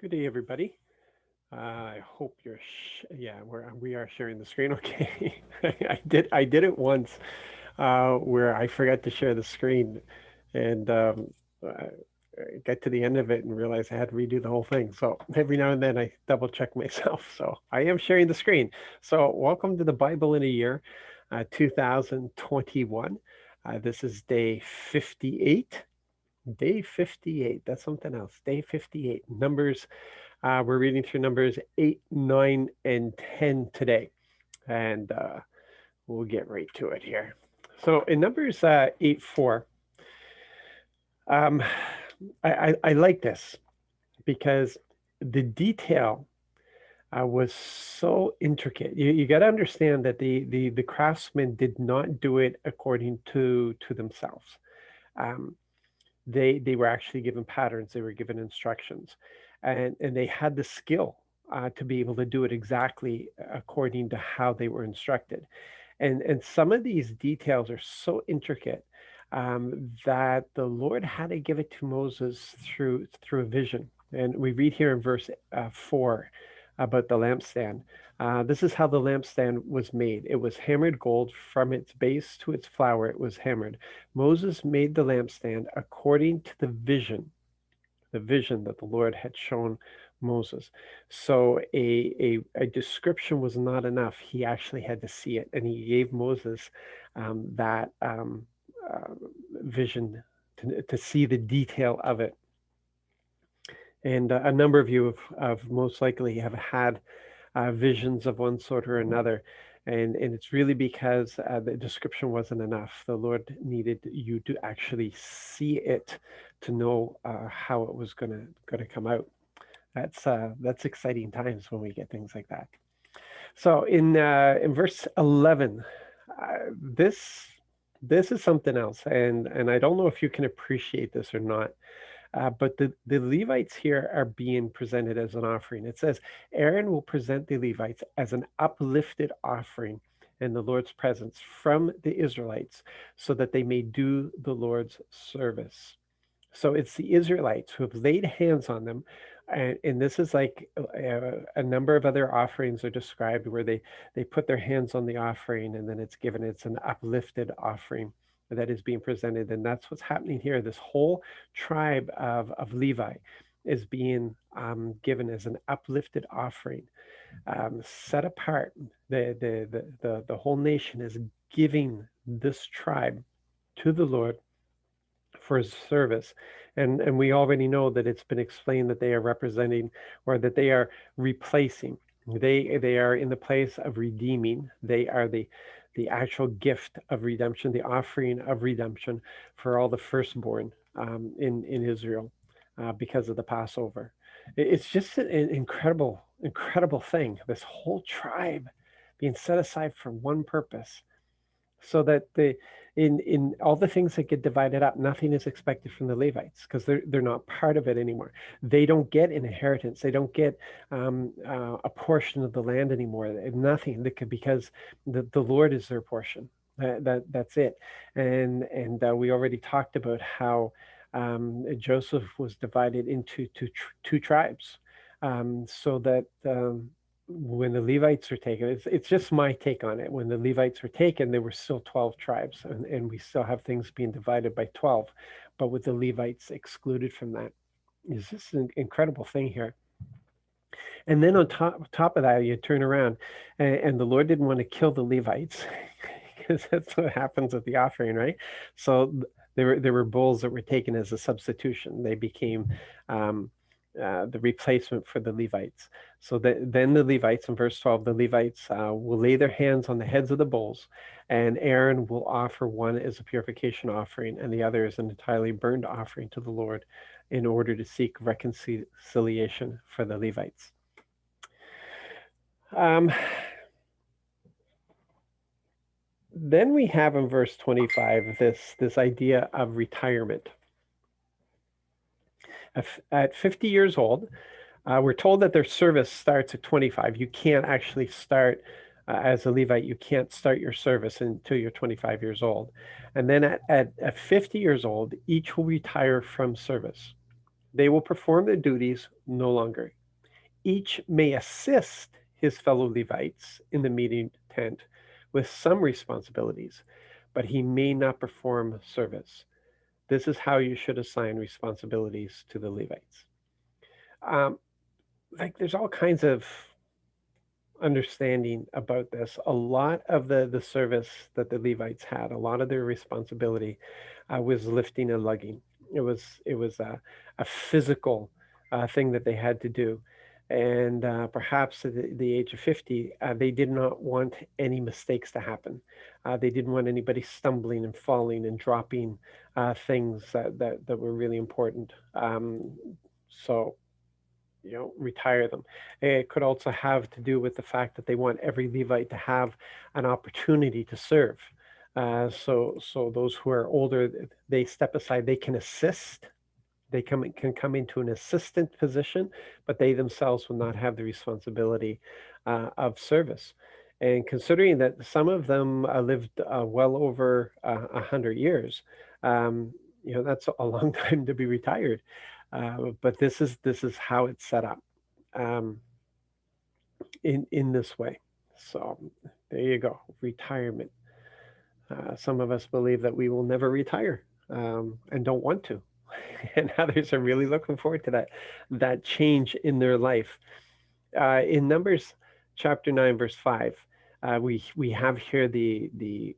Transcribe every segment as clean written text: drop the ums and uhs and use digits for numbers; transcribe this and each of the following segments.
Good day, everybody. I hope you're. Yeah, we are sharing the screen. Okay, I did it once, where I forgot to share the screen, and I got to the end of it and realized I had to redo the whole thing. So every now and then I double check myself. So I am sharing the screen. So welcome to the Bible in a Year, 2021. This is day 58. Day 58. That's something else. Day 58. Numbers we're reading through Numbers 8, 9, and 10 today, and we'll get right to it here. So in Numbers 8, 4, um, I like this because the detail was so intricate. You got to understand that the craftsmen did not do it according to themselves. Um, they were actually given patterns, they were given instructions, and they had the skill to be able to do it exactly according to how they were instructed. And some of these details are so intricate that the Lord had to give it to Moses through a vision. And we read here in verse 4 about the lampstand. This is how the lampstand was made. It was hammered gold from its base to its flower. It was hammered. Moses made the lampstand according to the vision that the Lord had shown Moses. So a description was not enough. He actually had to see it, and he gave Moses that uh, vision to see the detail of it. And a number of you have most likely have had visions of one sort or another. And it's really because the description wasn't enough. The Lord needed you to actually see it to know how it was gonna come out. That's exciting times when we get things like that. So in verse 11, this this is something else, and I don't know if you can appreciate this or not. But the Levites here are being presented as an offering. It says, Aaron will present the Levites as an uplifted offering in the Lord's presence from the Israelites so that they may do the Lord's service. So it's the Israelites who have laid hands on them. And this is like a number of other offerings are described where they put their hands on the offering and then it's given, it's an uplifted offering that is being presented. And that's what's happening here. This whole tribe of Levi is being given as an uplifted offering, set apart. The whole nation is giving this tribe to the Lord for his service. And we already know that it's been explained that they are representing or that they are replacing. They are in the place of redeeming. They are the actual gift of redemption, the offering of redemption for all the firstborn in Israel because of the Passover. It's just an incredible thing. This whole tribe being set aside for one purpose so that the in all the things that get divided up, nothing is expected from the Levites because they're not part of it anymore. They don't get an inheritance. They don't get a portion of the land anymore. Nothing because the Lord is their portion. That's it. And we already talked about how Joseph was divided into two tribes, so that when the Levites were taken, it's just my take on it. When the Levites were taken, there were still 12 tribes, and we still have things being divided by 12. But with the Levites excluded from that, is this an incredible thing here? And then on top of that, you turn around, and the Lord didn't want to kill the Levites because that's what happens with the offering, right? So there were bulls that were taken as a substitution. They became the replacement for the Levites. So then the Levites, in verse 12, the Levites will lay their hands on the heads of the bulls, and Aaron will offer one as a purification offering, and the other as an entirely burned offering to the Lord in order to seek reconciliation for the Levites. Um, then we have in verse 25 this idea of retirement. At 50 years old, we're told that their service starts at 25. You can't actually start as a Levite. You can't start your service until you're 25 years old. And then at 50 years old, each will retire from service. They will perform their duties no longer. Each may assist his fellow Levites in the meeting tent with some responsibilities, but he may not perform service. This is how you should assign responsibilities to the Levites. Um, like there's all kinds of understanding about this. A lot of the service that the Levites had, a lot of their responsibility was lifting and lugging. It was a physical thing that they had to do, and perhaps at the age of 50, they did not want any mistakes to happen. They didn't want anybody stumbling and falling and dropping things that were really important. So retire them. It could also have to do with the fact that they want every Levite to have an opportunity to serve. So those who are older, they step aside. They can assist. Can come into an assistant position, but they themselves will not have the responsibility of service. And considering that some of them lived well over 100 years, um, that's a long time to be retired. But this is how it's set up um, in this way. So there you go, retirement. Some of us believe that we will never retire and don't want to, and others are really looking forward to that change in their life. In Numbers chapter 9, verse 5, we have here the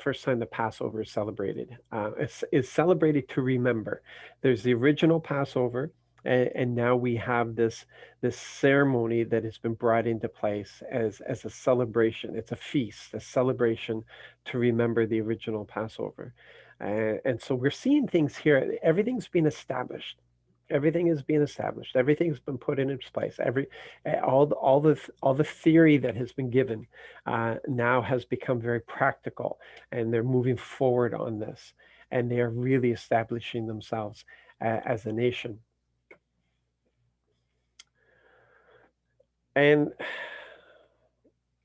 first time the Passover is celebrated. Is celebrated to remember. There's the original Passover, and now we have this ceremony that has been brought into place as a celebration. It's a feast, a celebration to remember the original Passover. And so we're seeing things here. Everything's been established. Everything is being established. Everything's been put in its place. All the theory that has been given now has become very practical, and they're moving forward on this, and they are really establishing themselves as a nation. And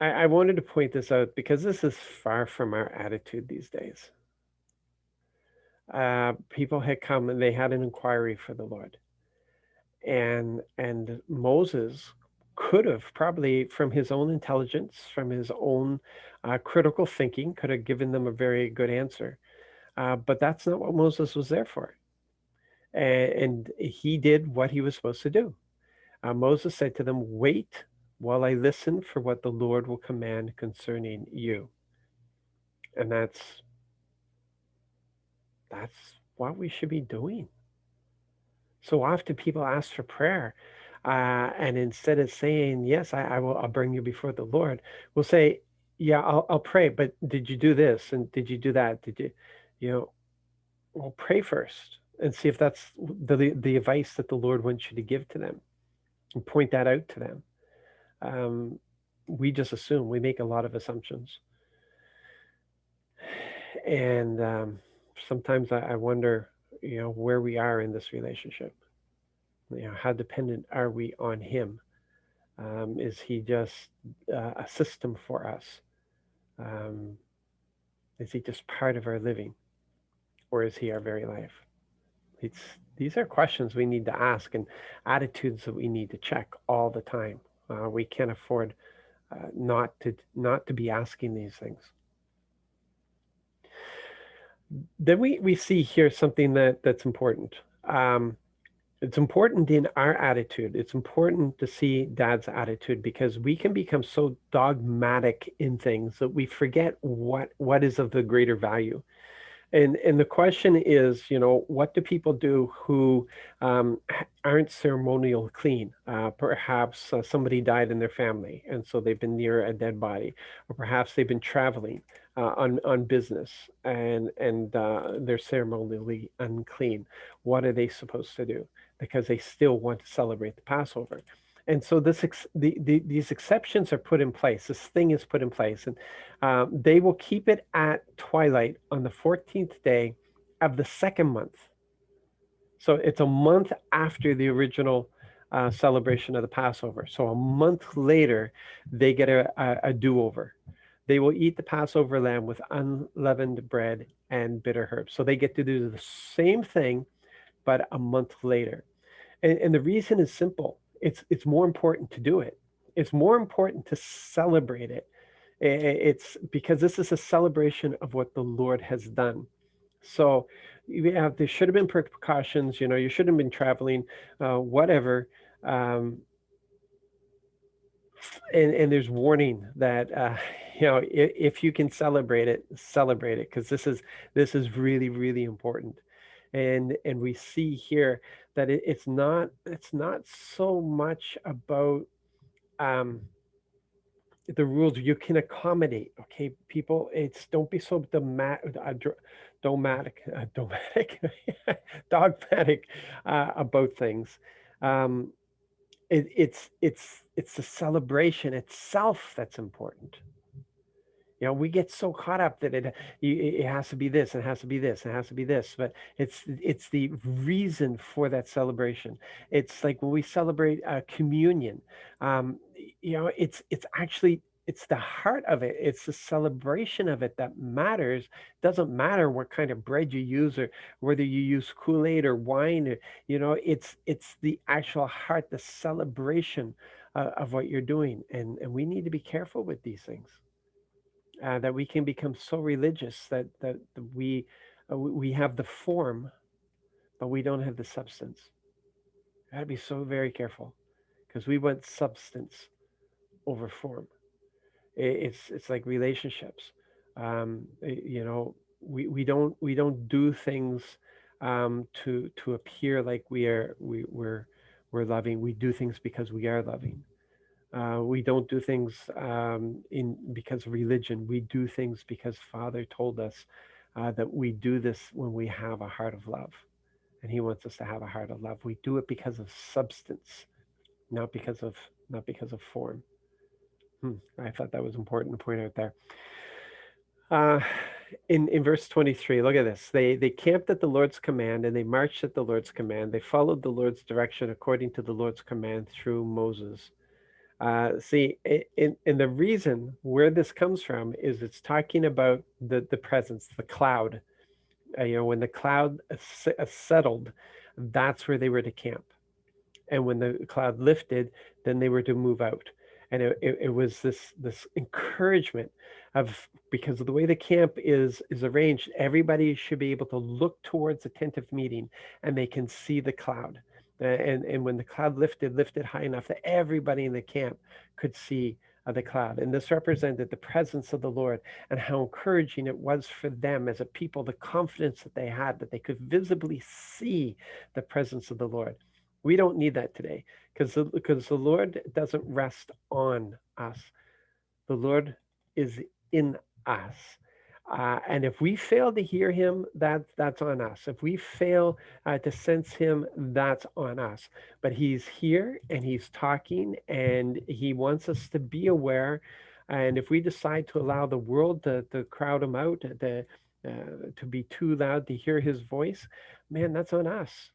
I wanted to point this out because this is far from our attitude these days. People had come and they had an inquiry for the Lord, and Moses could have probably, from his own intelligence, from his own critical thinking, could have given them a very good answer. But that's not what Moses was there for. And he did what he was supposed to do. Moses said to them, "Wait while I listen for what the Lord will command concerning you." And that's what we should be doing. So often people ask for prayer, and instead of saying, "Yes, I'll bring you before the Lord," we'll say, "Yeah, I'll pray, but did you do this and did you do that? Did you, you know, well, pray first and see if that's the advice that the Lord wants you to give to them, and point that out to them." Um, we just assume, we make a lot of assumptions, and sometimes I wonder, where we are in this relationship. How dependent are we on Him? Is He just a system for us? Um, is He just part of our living, or is He our very life? It's, these are questions we need to ask, and attitudes that we need to check all the time. We can't afford not to be asking these things. Then we see here something that's important. It's important in our attitude. It's important to see Dad's attitude, because we can become so dogmatic in things that we forget what is of the greater value. And the question is, what do people do who aren't ceremonial clean? Perhaps somebody died in their family, and so they've been near a dead body, or perhaps they've been traveling on business, and they're ceremonially unclean. What are they supposed to do? Because they still want to celebrate the Passover. And so these exceptions are put in place. This thing is put in place, and they will keep it at twilight on the 14th day of the second month. So it's a month after the original celebration of the Passover. So a month later, they get a do-over. They will eat the Passover lamb with unleavened bread and bitter herbs. So they get to do the same thing, but a month later. And the reason is simple. It's more important to do it. It's more important to celebrate it. It's because this is a celebration of what the Lord has done. So there should have been precautions. You shouldn't have been traveling, whatever. Um, and there's warning that if you can celebrate it, because this is really, really important. And we see here that it's not so much about um, the rules. You can accommodate, okay, people. It's Don't be so dogmatic, dogmatic, dogmatic about things. Um, it's the celebration itself that's important. We get so caught up that it has to be this, and it has to be this, and it has to be this, but it's the reason for that celebration. It's like when we celebrate communion. um, it's actually, it's the heart of it. It's the celebration of it that matters. Doesn't matter what kind of bread you use, or whether you use Kool-Aid or wine, or, it's the actual heart, the celebration of what you're doing. And we need to be careful with these things, that we can become so religious that we have the form, but we don't have the substance. Got to be so very careful, because we want substance over form. It's like relationships. We don't do things to appear like we're loving. We do things because we are loving. We don't do things in because of religion. We do things because Father told us that we do this when we have a heart of love, and He wants us to have a heart of love. We do it because of substance, not because of not because of form. I thought that was important to point out there. Uh, in verse 23, look at this. They camped at the Lord's command, and they marched at the Lord's command. They followed the Lord's direction according to the Lord's command through Moses. See, and the reason where this comes from is it's talking about the presence, the cloud. When the cloud settled, that's where they were to camp. And when the cloud lifted, then they were to move out. And it was this encouragement of, because of the way the camp is arranged, everybody should be able to look towards the tent of meeting, and they can see the cloud. And when the cloud lifted high enough that everybody in the camp could see the cloud. And this represented the presence of the Lord, and how encouraging it was for them as a people, the confidence that they had, that they could visibly see the presence of the Lord. We don't need that today, because the Lord doesn't rest on us. The Lord is in us. And if we fail to hear him, that's on us. If we fail to sense him, that's on us. But he's here, and he's talking, and he wants us to be aware. And if we decide to allow the world to crowd him out, to be too loud to hear his voice, man, that's on us.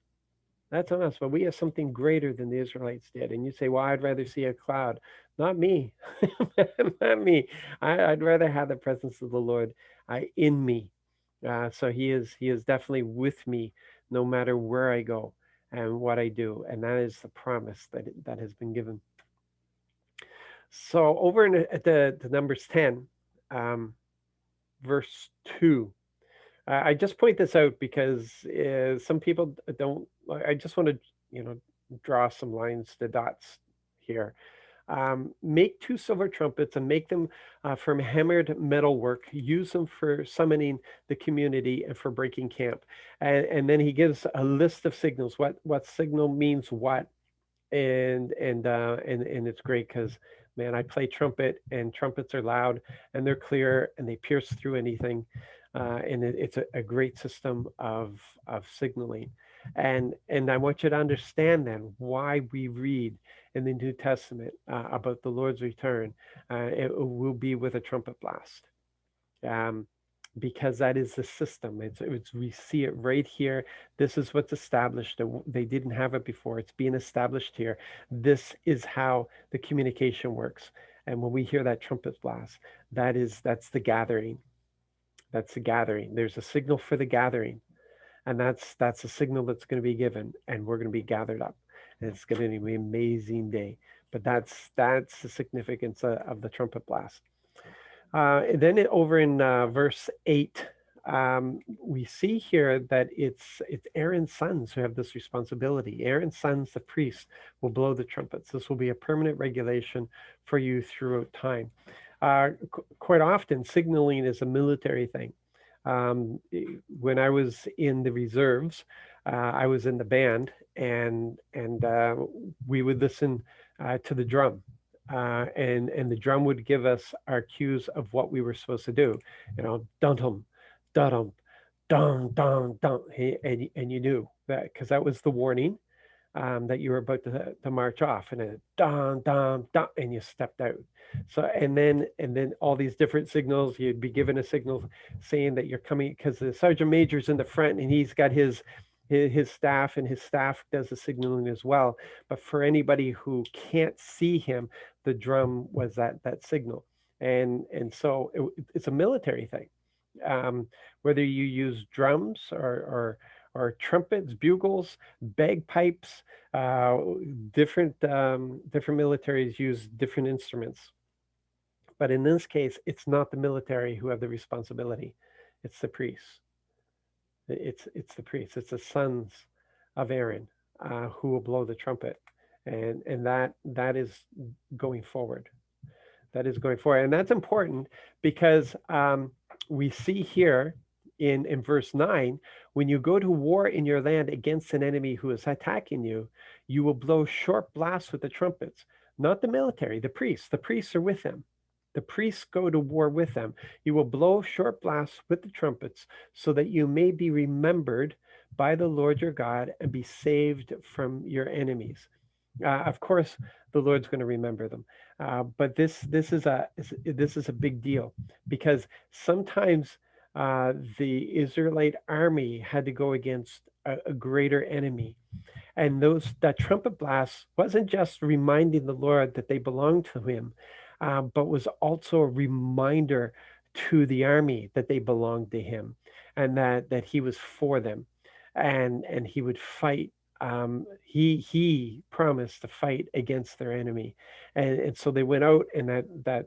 That's on us. But we have something greater than the Israelites did. And you say, well, I'd rather see a cloud. Not me. Not me. I'd rather have the presence of the Lord in me. So he is definitely with me, no matter where I go and what I do. And that is the promise that has been given. So over at the Numbers 10, um, verse 2. I just point this out because some people don't. I just want to, draw some lines, the dots here. Make two silver trumpets and make them from hammered metal work. Use them for summoning the community and for breaking camp. And then he gives a list of signals. What signal means what, and it's great because, man, I play trumpet, and trumpets are loud, and they're clear, and they pierce through anything. And it's a great system of signaling. And I want you to understand then why we read in the New Testament about the Lord's return. It will be with a trumpet blast. Um, because that is the system. We see it right here. This is what's established. They didn't have it before. It's being established here. This is how the communication works. And when we hear that trumpet blast, that's the gathering. That's the gathering. There's a signal for the gathering, and that's a signal that's going to be given, and we're going to be gathered up. It's going to be an amazing day. But that's the significance of the trumpet blast. And then over in verse 8, we see here that it's Aaron's sons who have this responsibility. Aaron's sons, the priests, will blow the trumpets. This will be a permanent regulation for you throughout time. Quite often, signaling is a military thing. When I was in the reserves, I was in the band, and we would listen to the drum, and the drum would give us our cues of what we were supposed to do. You know, dun dum, dun dum, dun dun dun, and you knew that because that was the warning that you were about to march off, and then dun dun dun, and you stepped out. So and then all these different signals. You'd be given a signal saying that you're coming because the sergeant major's in the front, and he's got his staff, and his staff does the signaling as well. But for anybody who can't see him, the drum was that signal, and so it's a military thing. Whether you use drums or trumpets, bugles, bagpipes, uh, different militaries use different instruments. But in this case, it's not the military who have the responsibility; it's the priests. It's the priests. It's the sons of Aaron who will blow the trumpet, and that is going forward. That is going forward, and that's important because we see here in verse 9, when you go to war in your land against an enemy who is attacking you, you will blow short blasts with the trumpets. Not the military, the priests. The priests are with them. The priests go to war with them. You will blow short blasts with the trumpets so that you may be remembered by the Lord your God and be saved from your enemies. Of course, the Lord's going to remember them, but this is a big deal because sometimes the Israelite army had to go against a greater enemy, and those that trumpet blast wasn't just reminding the Lord that they belonged to Him, but was also a reminder to the army that they belonged to Him, and that He was for them, and He would fight. He promised to fight against their enemy, and so they went out, and that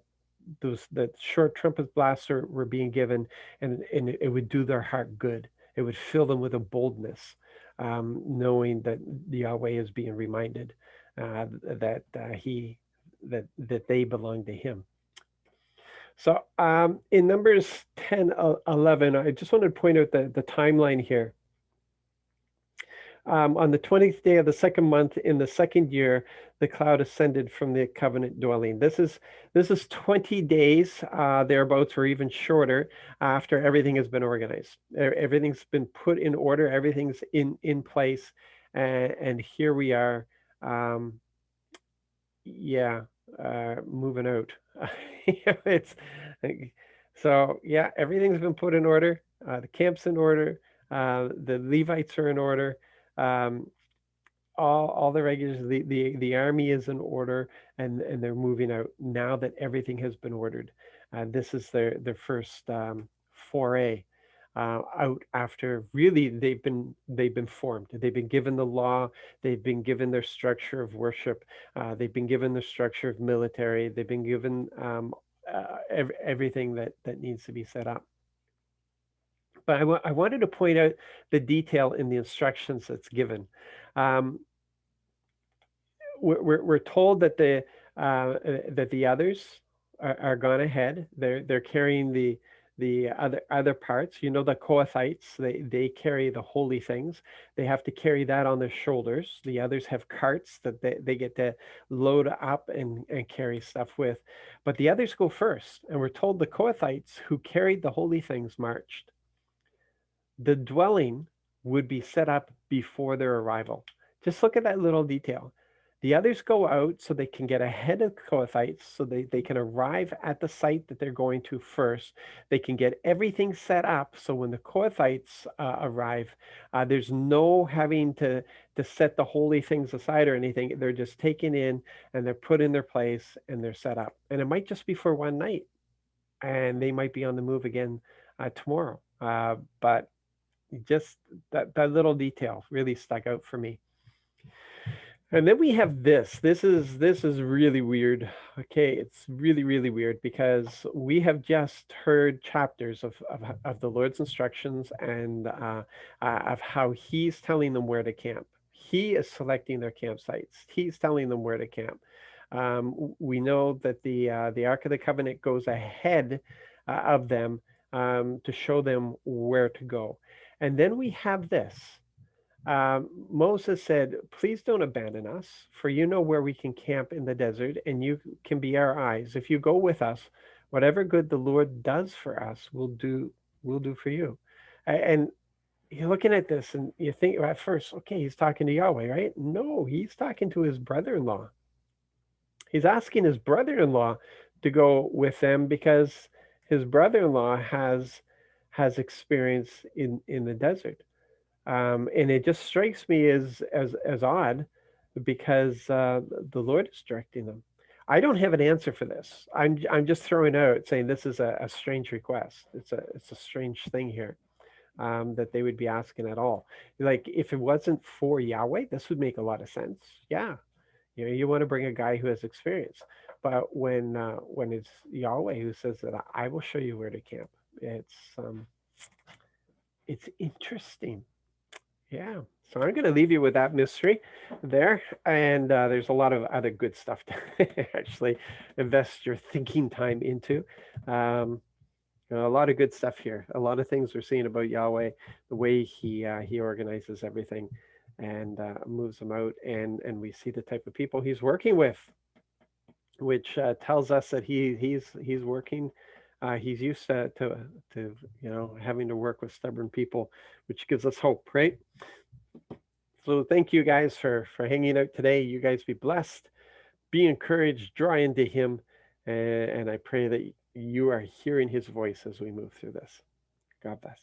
short trumpet blasts were being given, and it would do their heart good. It would fill them with a boldness, knowing that the Yahweh is being reminded that they belong to Him. So in Numbers 10, 11, I just wanted to point out the timeline here. On the 20th day of the second month in the second year, the cloud ascended from the covenant dwelling. This is 20 days thereabouts, or even shorter, after everything has been organized. Everything's been put in order. Everything's in place, and here we are. Yeah, moving out. It's so yeah, everything's been put in order. The camp's in order. The Levites are in order. Um, all the regulars, the army is in order, and they're moving out now that everything has been ordered. This is their first foray out after really they've been formed. They've been given the law. They've been given their structure of worship. They've been given the structure of military. They've been given everything that needs to be set up. But I wanted to point out the detail in the instructions that's given. Um, we're told that the others are gone ahead. They're carrying the other parts. You know, the Kohathites, they carry the holy things. They have to carry that on their shoulders. The others have carts that they get to load up and carry stuff with. But the others go first. And we're told the Kohathites who carried the holy things marched. The dwelling would be set up before their arrival. Just look at that little detail. The others go out so they can get ahead of Kohathites, so they can arrive at the site that they're going to first. They can get everything set up so when the Kohathites arrive, there's no having to set the holy things aside or anything. They're just taken in and they're put in their place and they're set up. And it might just be for one night, and they might be on the move again tomorrow. But just that little detail really stuck out for me. And then we have this. This is really weird. Okay, it's really weird because we have just heard chapters of the Lord's instructions and of how He's telling them where to camp. He is selecting their campsites. He's telling them where to camp. We know that the Ark of the Covenant goes ahead of them to show them where to go. And then we have this. Moses said, "Please don't abandon us, for you know where we can camp in the desert, and you can be our eyes. If you go with us, whatever good the Lord does for us, we'll do for you." And you're looking at this, and you think at first, okay, he's talking to Yahweh, right? No, he's talking to his brother-in-law. He's asking his brother-in-law to go with them because his brother-in-law has experience in the desert. And it just strikes me as odd because the Lord is directing them. I don't have an answer for this. I'm just throwing out saying this is a strange request. It's a strange thing here that they would be asking at all. Like if it wasn't for Yahweh, this would make a lot of sense. Yeah, you want to bring a guy who has experience, but when it's Yahweh who says that I will show you where to camp, it's interesting. Yeah. So I'm going to leave you with that mystery there. And there's a lot of other good stuff to actually invest your thinking time into. Um, a lot of good stuff here. A lot of things we're seeing about Yahweh, the way he organizes everything and moves them out. And we see the type of people he's working with, which tells us that he's working. He's used to having to work with stubborn people, which gives us hope, right? So thank you guys for hanging out today. You guys be blessed, be encouraged, draw into Him, and I pray that you are hearing His voice as we move through this. God bless.